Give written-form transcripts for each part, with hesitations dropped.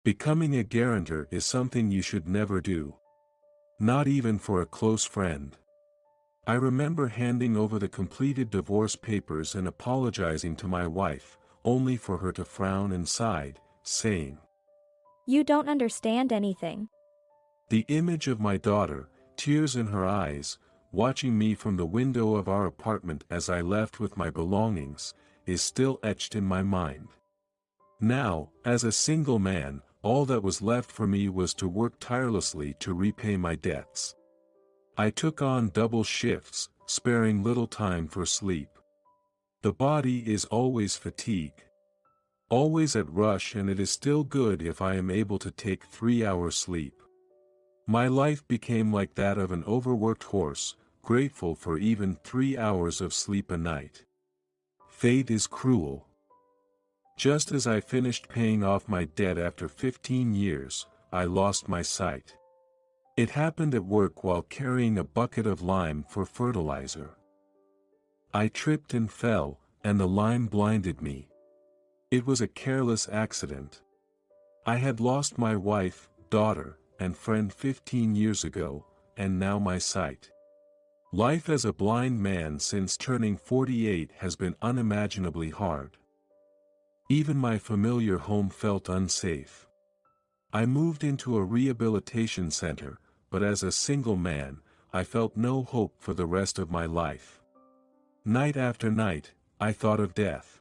Becoming a guarantor is something you should never do. Not even for a close friend. I remember handing over the completed divorce papers and apologizing to my wife, only for her to frown and sigh, saying, "You don't understand anything." the image of my daughter, tears in her eyes, watching me from the window of our apartment as I left with my belongings, is still etched in my mind. Now, as a single man, all that was left for me was to work tirelessly to repay my debts. I took on double shifts, sparing little time for sleep. The body is always fatigued. Always at rush, and it is still good if I am able to take 3 hours sleep. My life became like that of an overworked horse, grateful for even 3 hours of sleep a night. Fate is cruel. Just as I finished paying off my debt after 15 years, I lost my sight. It happened at work while carrying a bucket of lime for fertilizer. I tripped and fell, and the lime blinded me. It was a careless accident. I had lost my wife, daughter, and friend 15 years ago, and now my sight. Life as a blind man since turning 48 has been unimaginably hard. Even my familiar home felt unsafe. I moved into a rehabilitation center, but as a single man, I felt no hope for the rest of my life. Night after night, I thought of death.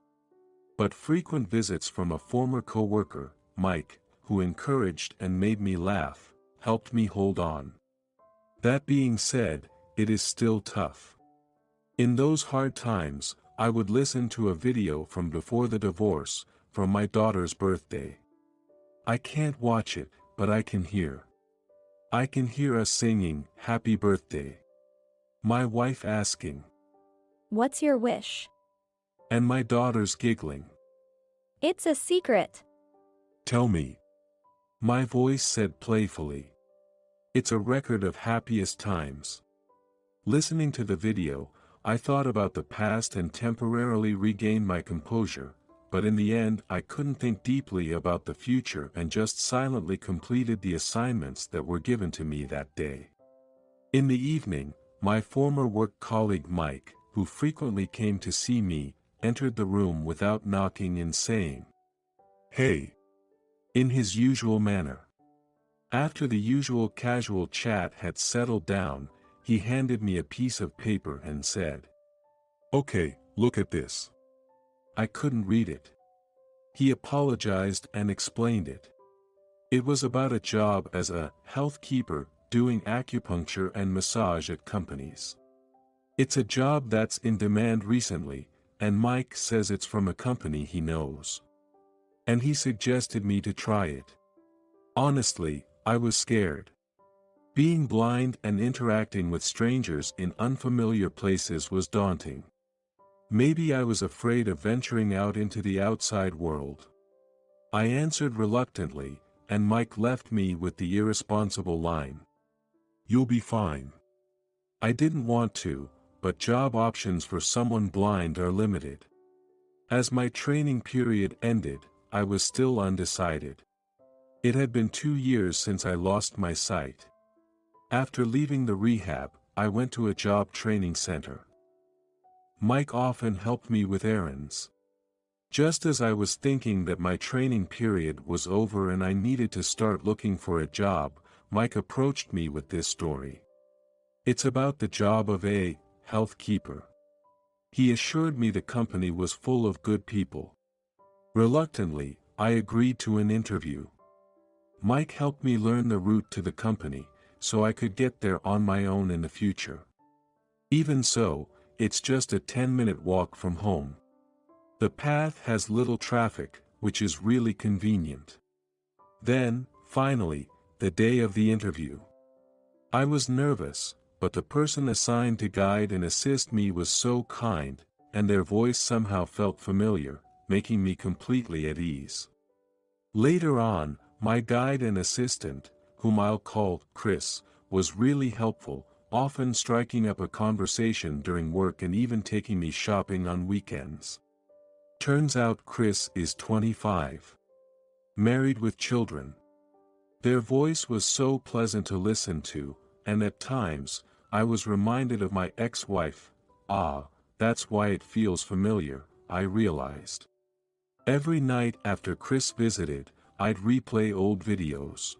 But frequent visits from a former co-worker, Mike, who encouraged and made me laugh, helped me hold on. That being said, it is still tough. In those hard times, I would listen to a video from before the divorce, from my daughter's birthday. I can't watch it, but I can hear. I can hear us singing, "Happy Birthday." My wife asking, "What's your wish?" and my daughters giggling. "It's a secret." "Tell me." My voice said playfully. It's a record of happiest times. Listening to the video, I thought about the past and temporarily regained my composure, but in the end I couldn't think deeply about the future and just silently completed the assignments that were given to me that day. In the evening, my former work colleague Mike, who frequently came to see me, entered the room without knocking and saying, "Hey," in his usual manner. After the usual casual chat had settled down, he handed me a piece of paper and said, "Okay, look at this." I couldn't read it. He apologized and explained it. It was about a job as a health keeper, doing acupuncture and massage at companies. It's a job that's in demand recently, and Mike says it's from a company he knows. And he suggested me to try it. Honestly, I was scared. Being blind and interacting with strangers in unfamiliar places was daunting. Maybe I was afraid of venturing out into the outside world. I answered reluctantly, and Mike left me with the irresponsible line, "You'll be fine." I didn't want to, but job options for someone blind are limited. As my training period ended, I was still undecided. It had been 2 years since I lost my sight. After leaving the rehab, I went to a job training center. Mike often helped me with errands. Just as I was thinking that my training period was over and I needed to start looking for a job, Mike approached me with this story. It's about the job of a health keeper. He assured me the company was full of good people. Reluctantly, I agreed to an interview. Mike helped me learn the route to the company, so I could get there on my own in the future. Even so, it's just a 10-minute walk from home. The path has little traffic, which is really convenient. Then, finally, the day of the interview. I was nervous, but the person assigned to guide and assist me was so kind, and their voice somehow felt familiar, making me completely at ease. Later on, my guide and assistant, whom I'll call Chris, was really helpful, often striking up a conversation during work and even taking me shopping on weekends. Turns out Chris is 25. married with children. Their voice was so pleasant to listen to, and at times, I was reminded of my ex-wife. Ah, that's why it feels familiar, I realized. Every night after Chris visited, I'd replay old videos.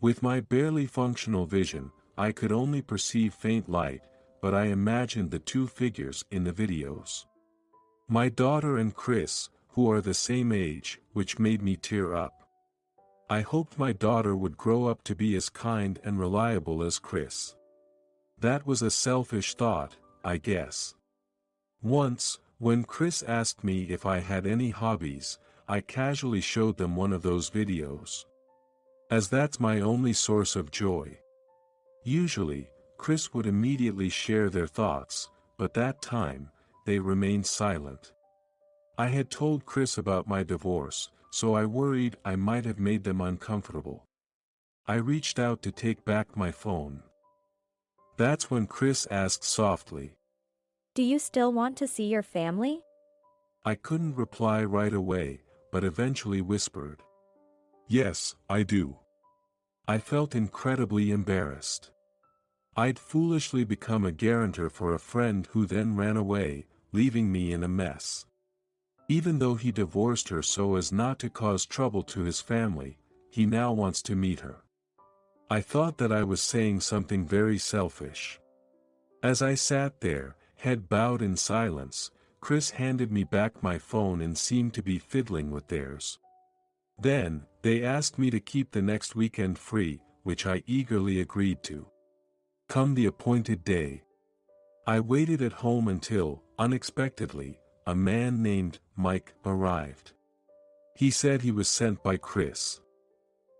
With my barely functional vision, I could only perceive faint light, but I imagined the two figures in the videos. My daughter and Chris, who are the same age, which made me tear up. I hoped my daughter would grow up to be as kind and reliable as Chris. That was a selfish thought, I guess. Once, when Chris asked me if I had any hobbies, I casually showed them one of those videos. As that's my only source of joy. Usually, Chris would immediately share their thoughts, but that time, they remained silent. I had told Chris about my divorce, so I worried I might have made them uncomfortable. I reached out to take back my phone. That's when Chris asked softly, Do you still want to see your family? I couldn't reply right away, but eventually whispered, Yes, I do. I felt incredibly embarrassed. I'd foolishly become a guarantor for a friend who then ran away, leaving me in a mess. Even though he divorced her so as not to cause trouble to his family, he now wants to meet her. I thought that I was saying something very selfish. As I sat there, head bowed in silence, Chris handed me back my phone and seemed to be fiddling with theirs. Then, they asked me to keep the next weekend free, which I eagerly agreed to. Come the appointed day, I waited at home until, unexpectedly, a man named Mike arrived. He said he was sent by Chris.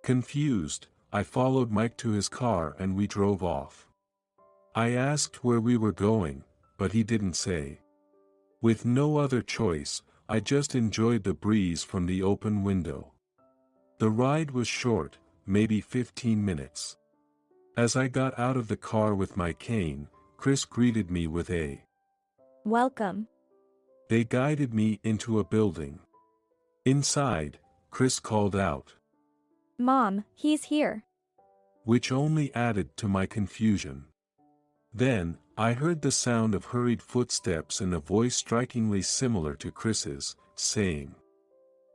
Confused, I followed Mike to his car and we drove off. I asked where we were going, but he didn't say. With no other choice, I just enjoyed the breeze from the open window. The ride was short, maybe 15 minutes. As I got out of the car with my cane, Chris greeted me with a Welcome. They guided me into a building. Inside, Chris called out, Mom, he's here. which only added to my confusion. Then, I heard the sound of hurried footsteps and a voice strikingly similar to Chris's, saying,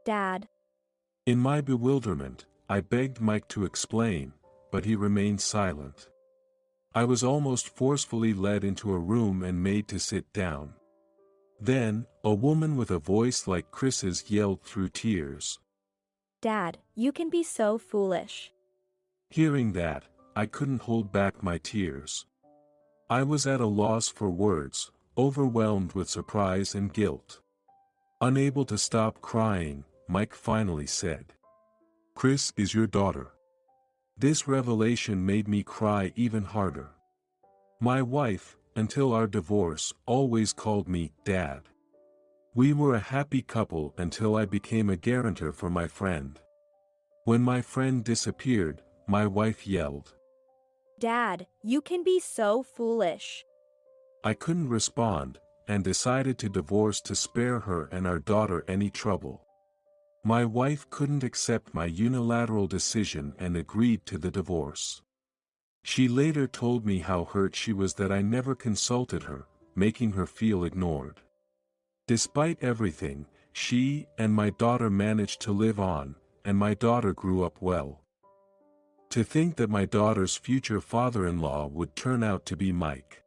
Dad. In my bewilderment, I begged Mike to explain, but he remained silent. I was almost forcefully led into a room and made to sit down. Then, a woman with a voice like Chris's yelled through tears. Dad, you can be so foolish. Hearing that, I couldn't hold back my tears. I was at a loss for words, overwhelmed with surprise and guilt. Unable to stop crying, Mike finally said, Chris is your daughter. This revelation made me cry even harder. My wife, until our divorce, always called me Dad. We were a happy couple until I became a guarantor for my friend. When my friend disappeared, my wife yelled, Dad, you can be so foolish. I couldn't respond, and decided to divorce to spare her and our daughter any trouble. My wife couldn't accept my unilateral decision and agreed to the divorce. She later told me how hurt she was that I never consulted her, making her feel ignored. Despite everything, she and my daughter managed to live on, and my daughter grew up well. To think that my daughter's future father-in-law would turn out to be Mike.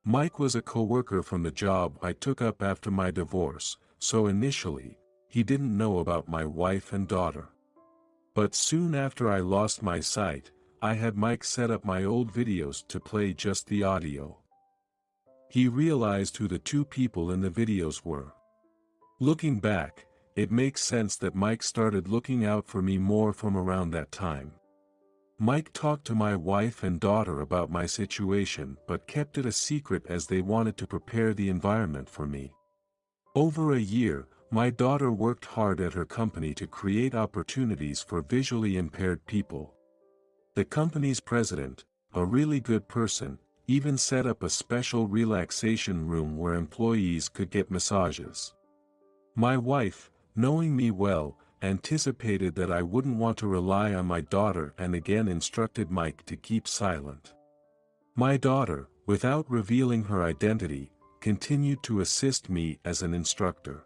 Mike was a co-worker from the job I took up after my divorce, so initially, he didn't know about my wife and daughter. But soon after I lost my sight, I had Mike set up my old videos to play just the audio. He realized who the two people in the videos were. Looking back, it makes sense that Mike started looking out for me more from around that time. Mike talked to my wife and daughter about my situation but kept it a secret as they wanted to prepare the environment for me. Over a year, my daughter worked hard at her company to create opportunities for visually impaired people. The company's president, a really good person, even set up a special relaxation room where employees could get massages. My wife, knowing me well, anticipated that I wouldn't want to rely on my daughter and again instructed Mike to keep silent. My daughter, without revealing her identity, continued to assist me as an instructor.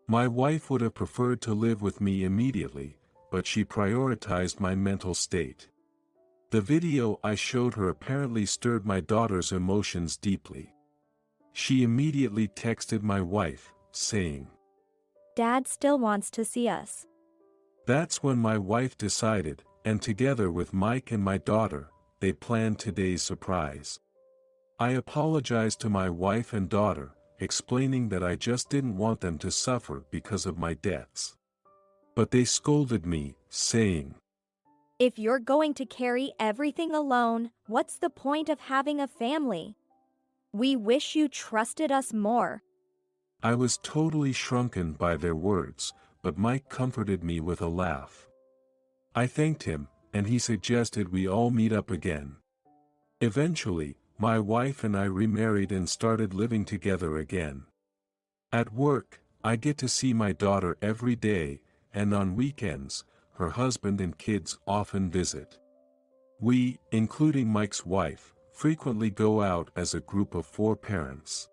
My wife would have preferred to live with me immediately, but she prioritized my mental state. The video I showed her apparently stirred my daughter's emotions deeply. She immediately texted my wife, saying, "Dad still wants to see us." That's when my wife decided, and together with Mike and my daughter, they planned today's surprise. I apologized to my wife and daughter, explaining that I just didn't want them to suffer because of my debts. But they scolded me, saying, "If you're going to carry everything alone, what's the point of having a family? We wish you trusted us more." I was totally shrunken by their words, but Mike comforted me with a laugh. I thanked him, and he suggested we all meet up again. Eventually, my wife and I remarried and started living together again. At work, I get to see my daughter every day, and on weekends, her husband and kids often visit. We, including Mike's wife, frequently go out as a group of 4 parents.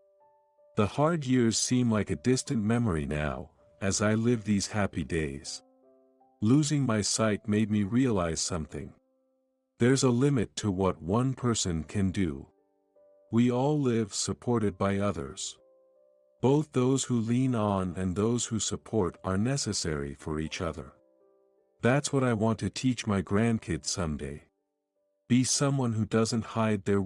The hard years seem like a distant memory now, as I live these happy days. Losing my sight made me realize something. There's a limit to what one person can do. We all live supported by others. Both those who lean on and those who support are necessary for each other. That's what I want to teach my grandkids someday. Be someone who doesn't hide their